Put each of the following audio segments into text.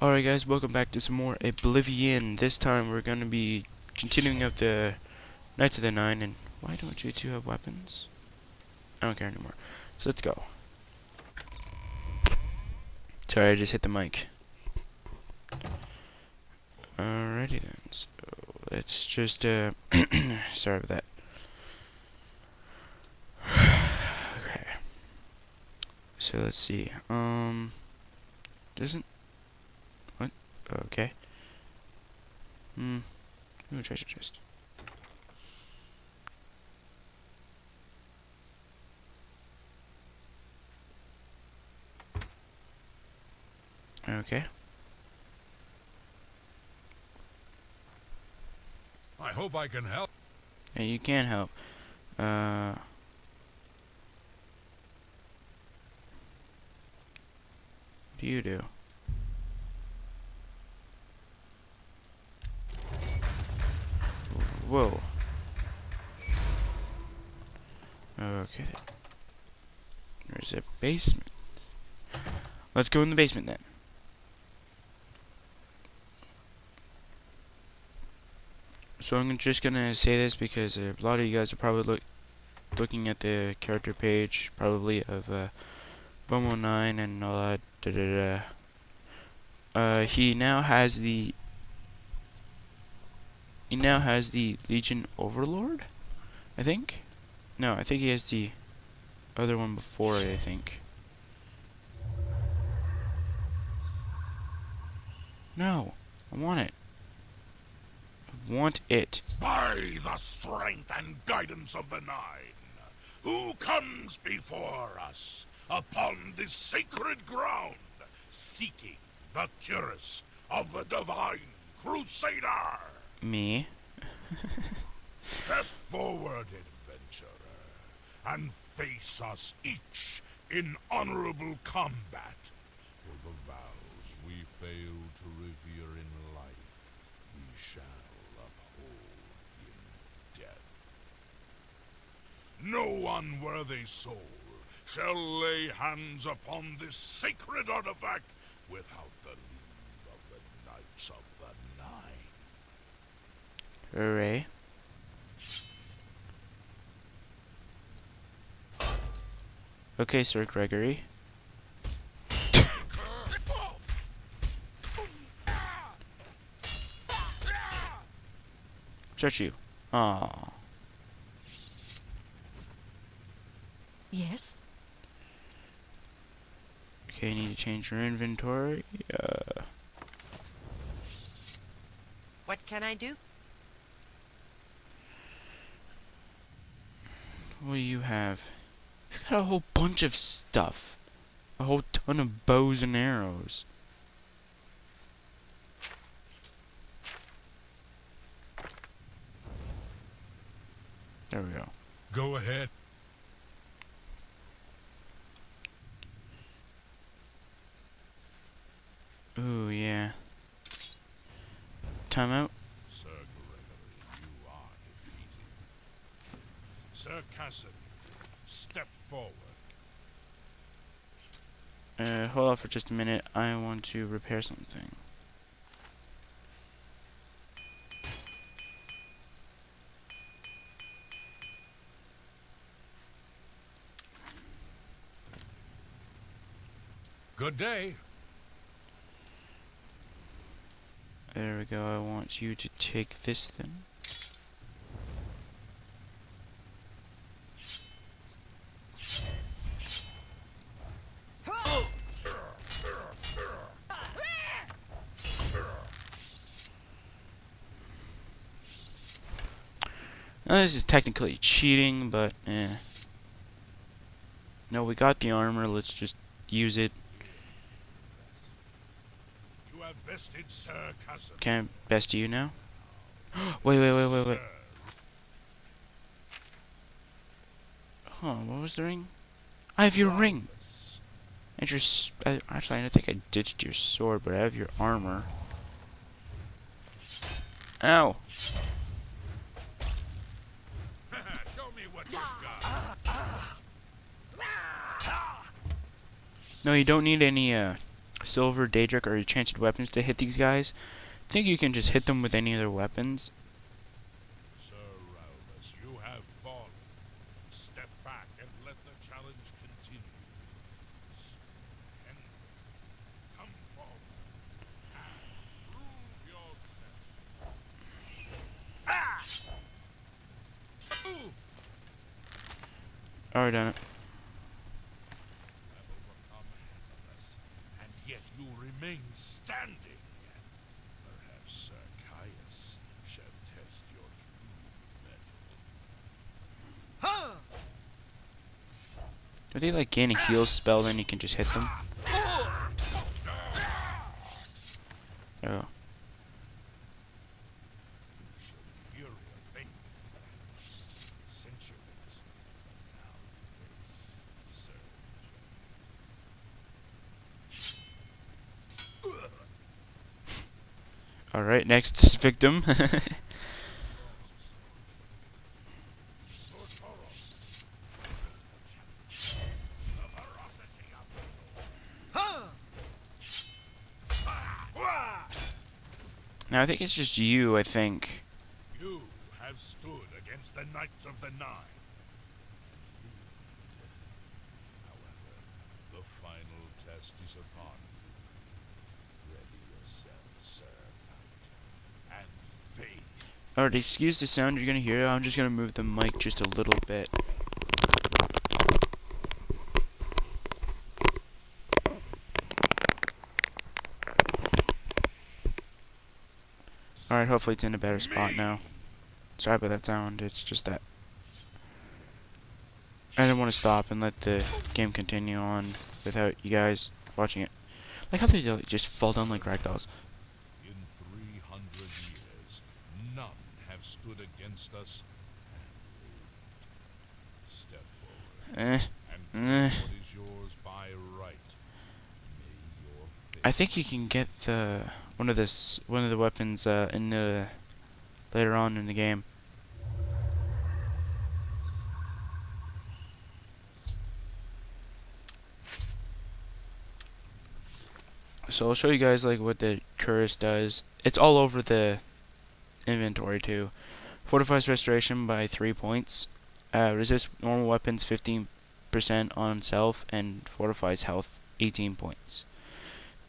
Alright guys, welcome back to some more Oblivion. This time we're going to be continuing up the Knights of the Nine, and why don't you two have weapons? I don't care anymore. So let's go. Sorry, I just hit the mic. Alrighty then, so let's just, sorry about that. Okay. So let's see, doesn't, what? Okay. Ooh, treasure chest. Okay. I hope I can help. Hey, you can help. What do you do? Whoa. Okay. There's a basement. Let's go in the basement then. So I'm just gonna say this because a lot of you guys are probably looking at the character page, probably of Bomo 9 and all that. He now has the Legion Overlord, I think. No, I think he has the other one before it, I think. No, I want it. I want it. By the strength and guidance of the Nine, who comes before us upon this sacred ground, seeking the cuirass of the divine crusader? Me. Step forward, adventurer, and face us each in honorable combat. For the vows we fail to revere in life, we shall uphold in death. No unworthy soul shall lay hands upon this sacred artifact without the leave of the Knights of the Nine. Hooray. Okay, Sir Gregory. Search you. Aww. Yes? Okay, you need to change your inventory. What can I do? What do you have? You've got a whole bunch of stuff. A whole ton of bows and arrows. There we go. Go ahead. Ooh, yeah. Time out. Sir Gregory, you are defeated. Sir Cassidy, step forward. Hold on for just a minute. I want to repair something. Good day. There we go. I want you to take this then. Now this is technically cheating, but no, we got the armor. Let's just use it. You have bested Sir Cassidy. Can I best you now? Wait. Sir, Huh, what was the ring? I have your ring. And your actually, I don't think I ditched your sword, but I have your armor. Ow! Show me what you've got. No, you don't need any silver, daedric, or enchanted weapons to hit these guys. I think you can just hit them with any of their weapons. Sir Ralmus, you have fallen. Step back and let the challenge continue. And come forward and prove yourself. Ah! Ooh! Alright, done it. Have overcome Happiness, and yet you remain standing. Perhaps Sir Caius shall test your true mettle. Do they like gain a heal spell, then you can just hit them? Oh. Alright, next victim. Now I think it's just you, I think. You have stood against the Knights of the Nine. However, the final test is upon you. Ready yourself, Sir Knight, and face. Alright, excuse the sound you're gonna hear. I'm just gonna move the mic just a little bit. Alright, hopefully it's in a better spot now. Sorry about that sound, it's just that I didn't want to stop and let the game continue on without you guys watching it. Like how they just fall down like ragdolls. In 300 years, none have stood against us and lived. Step forward and take what is yours by right. May your fate I think you can get the one of the weapons in the later on in the game. So I'll show you guys like what the Cuirass does. It's all over the inventory too. Fortifies restoration by 3 points. Resist normal weapons 15% on self, and fortifies health 18 points.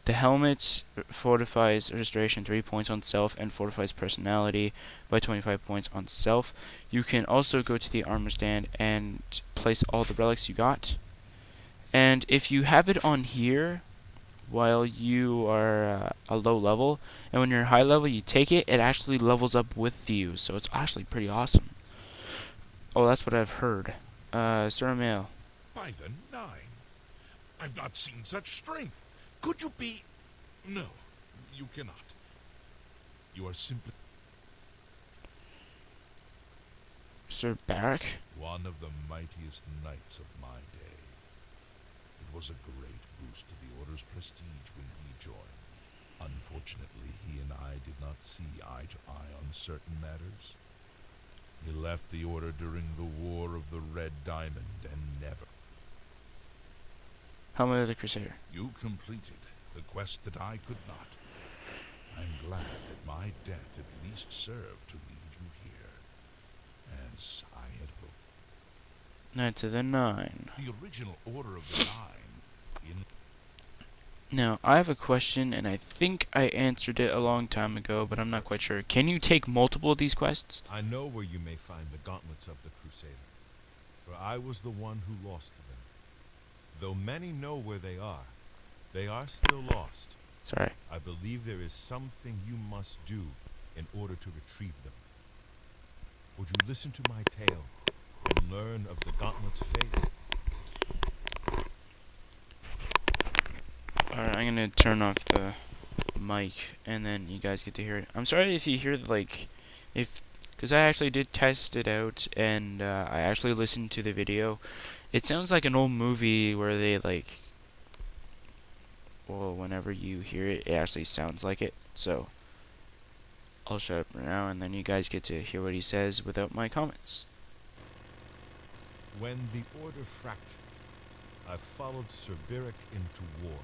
The helmet fortifies restoration 3 points on self and fortifies personality by 25 points on self. You can also go to the armor stand and place all the relics you got. And if you have it on here while you are a low level, and when you're high level you take it, it actually levels up with you. So it's actually pretty awesome. Oh, that's what I've heard. Sir Mail. by the Nine. I've not seen such strength. Could you be... No, you cannot. You are simply Sir Barrack? one of the mightiest knights of my day. It was a great boost to the Order's prestige when he joined. Unfortunately, he and I did not see eye to eye on certain matters. He left the Order during the War of the Red Diamond and never... Helmet of the Crusader. You completed the quest that I could not. I'm glad that my death at least served to lead you here, as I had hoped. Knights of the Nine. The original Order of the Nine, in Now, I have a question, and I think I answered it a long time ago, but I'm not quite sure. Can you take multiple of these quests? I know where you may find the gauntlets of the Crusader, for I was the one who lost them. Though many know where they are still lost. Sorry. I believe there is something you must do in order to retrieve them. Would you listen to my tale and learn of the gauntlet's fate? Alright, I'm gonna turn off the mic, and then you guys get to hear it. I'm sorry if you hear, like, because I actually did test it out, and I actually listened to the video. It sounds like an old movie where they, like, well, whenever you hear it, it actually sounds like it. So, I'll shut up for now, and then you guys get to hear what he says without my comments. When the Order fractured, I followed Sir Beric into war,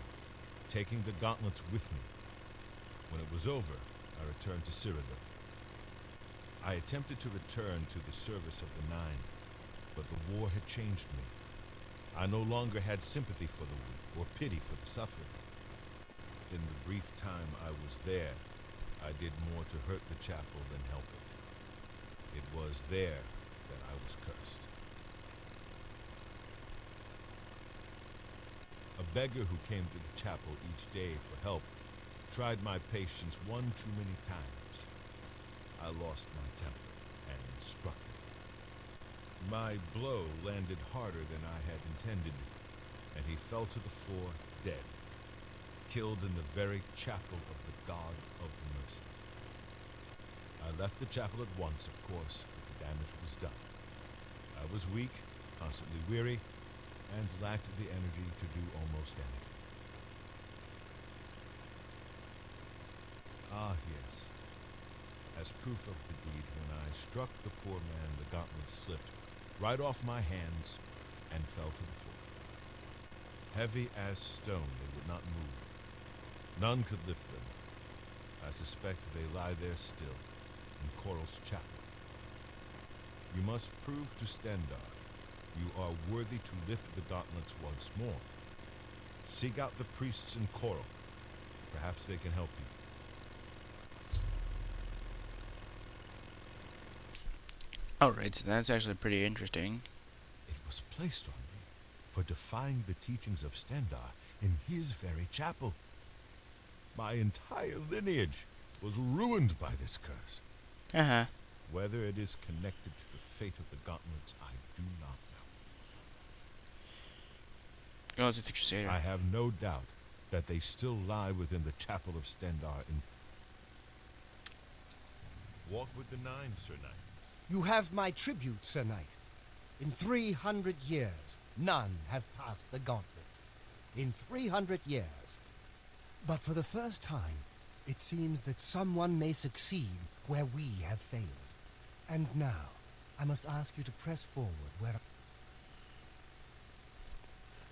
taking the gauntlets with me. When it was over, I returned to Cyrodiil. I attempted to return to the service of the Nine, but the war had changed me. I no longer had sympathy for the weak or pity for the suffering. In the brief time I was there, I did more to hurt the chapel than help it. It was there that I was cursed. A beggar who came to the chapel each day for help tried my patience one too many times. I lost my temper and struck him. My blow landed harder than I had intended, and he fell to the floor dead, killed in the very chapel of the God of Mercy. I left the chapel at once, of course, but the damage was done. I was weak, constantly weary, and lacked the energy to do almost anything. Ah, yes. As proof of the deed, when I struck the poor man, the gauntlets slipped right off my hands and fell to the floor. Heavy as stone, they would not move. None could lift them. I suspect they lie there still, in Coral's chapel. You must prove to Stendar you are worthy to lift the gauntlets once more. Seek out the priests in Coral. Perhaps they can help you. Alright, so that's actually pretty interesting. It was placed on me for defying the teachings of Stendar in his very chapel. My entire lineage was ruined by this curse. Uh-huh. Whether it is connected to the fate of the gauntlets, I do not know. Oh, it's the Crusader. I have no doubt that they still lie within the chapel of Stendar in... Walk with the Nine, Sir Knight. You have my tribute, Sir Knight. In 300 years, none have passed the gauntlet. In 300 years. But for the first time, it seems that someone may succeed where we have failed. And now, I must ask you to press forward where...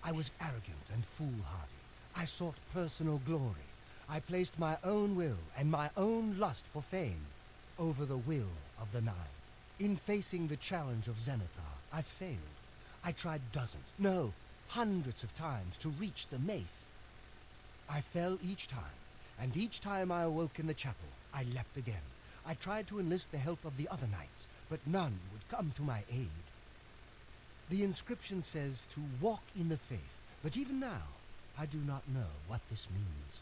I was arrogant and foolhardy. I sought personal glory. I placed my own will and my own lust for fame over the will of the Nine. In facing the challenge of Zenithar, I failed. I tried dozens, no, hundreds of times to reach the mace. I fell each time, and each time I awoke in the chapel, I leapt again. I tried to enlist the help of the other knights, but none would come to my aid. The inscription says to walk in the faith, but even now, I do not know what this means.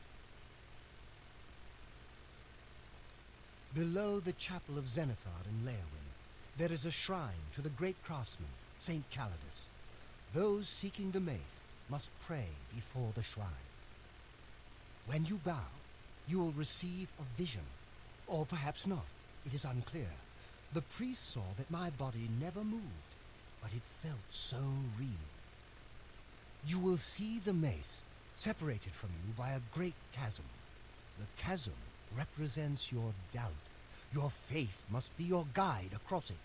Below the chapel of Zenithar in Leowyn, there is a shrine to the great craftsman, Saint Calidus. Those seeking the mace must pray before the shrine. When you bow, you will receive a vision. Or perhaps not. It is unclear. The priest saw that my body never moved, but it felt so real. You will see the mace separated from you by a great chasm. The chasm represents your doubt. Your faith must be your guide across it.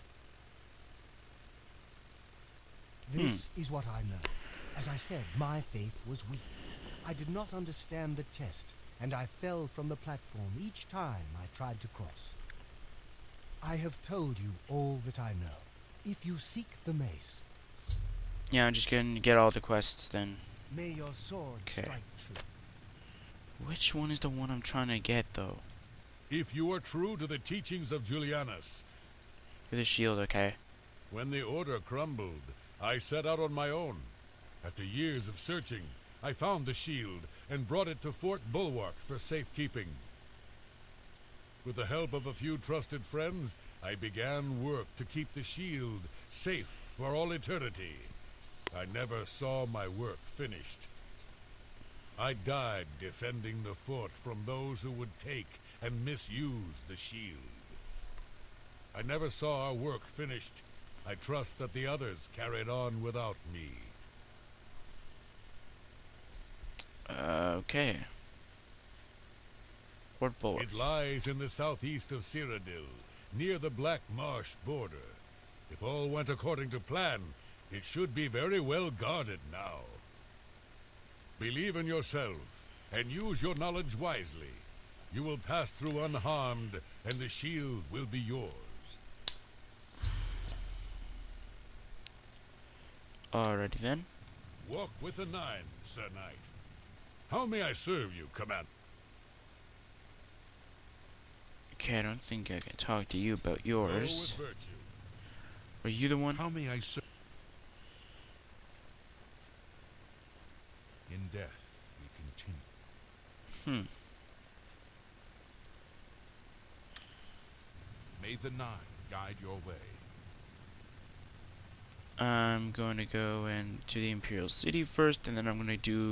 This is what I know. As I said, my faith was weak. I did not understand the test, and I fell from the platform each time I tried to cross. I have told you all that I know. If you seek the mace... Yeah, I'm just gonna get all the quests then. May your sword strike true. Which one is the one I'm trying to get, though? If you are true to the teachings of Julianus, For the shield, okay. when the order crumbled, I set out on my own. After years of searching, I found the shield and brought it to Fort Bulwark for safekeeping. With the help of a few trusted friends, I began work to keep the shield safe for all eternity. I never saw my work finished. I died defending the fort from those who would take and misuse the shield. I never saw our work finished. I trust that the others carried on without me. Okay. Fort Bulwark. It lies in the southeast of Cyrodiil, near the Black Marsh border. If all went according to plan, it should be very well guarded now. Believe in yourself, and use your knowledge wisely. You will pass through unharmed, and the shield will be yours. Alrighty then. Walk with the Nine, Sir Knight. How may I serve you, Commander? Okay, I don't think I can talk to you about Go yours. with virtue. Are you the one? How may I serve? In death, we continue. Hmm. May the Nine guide your way. I'm going to go into the Imperial City first, and then I'm going to do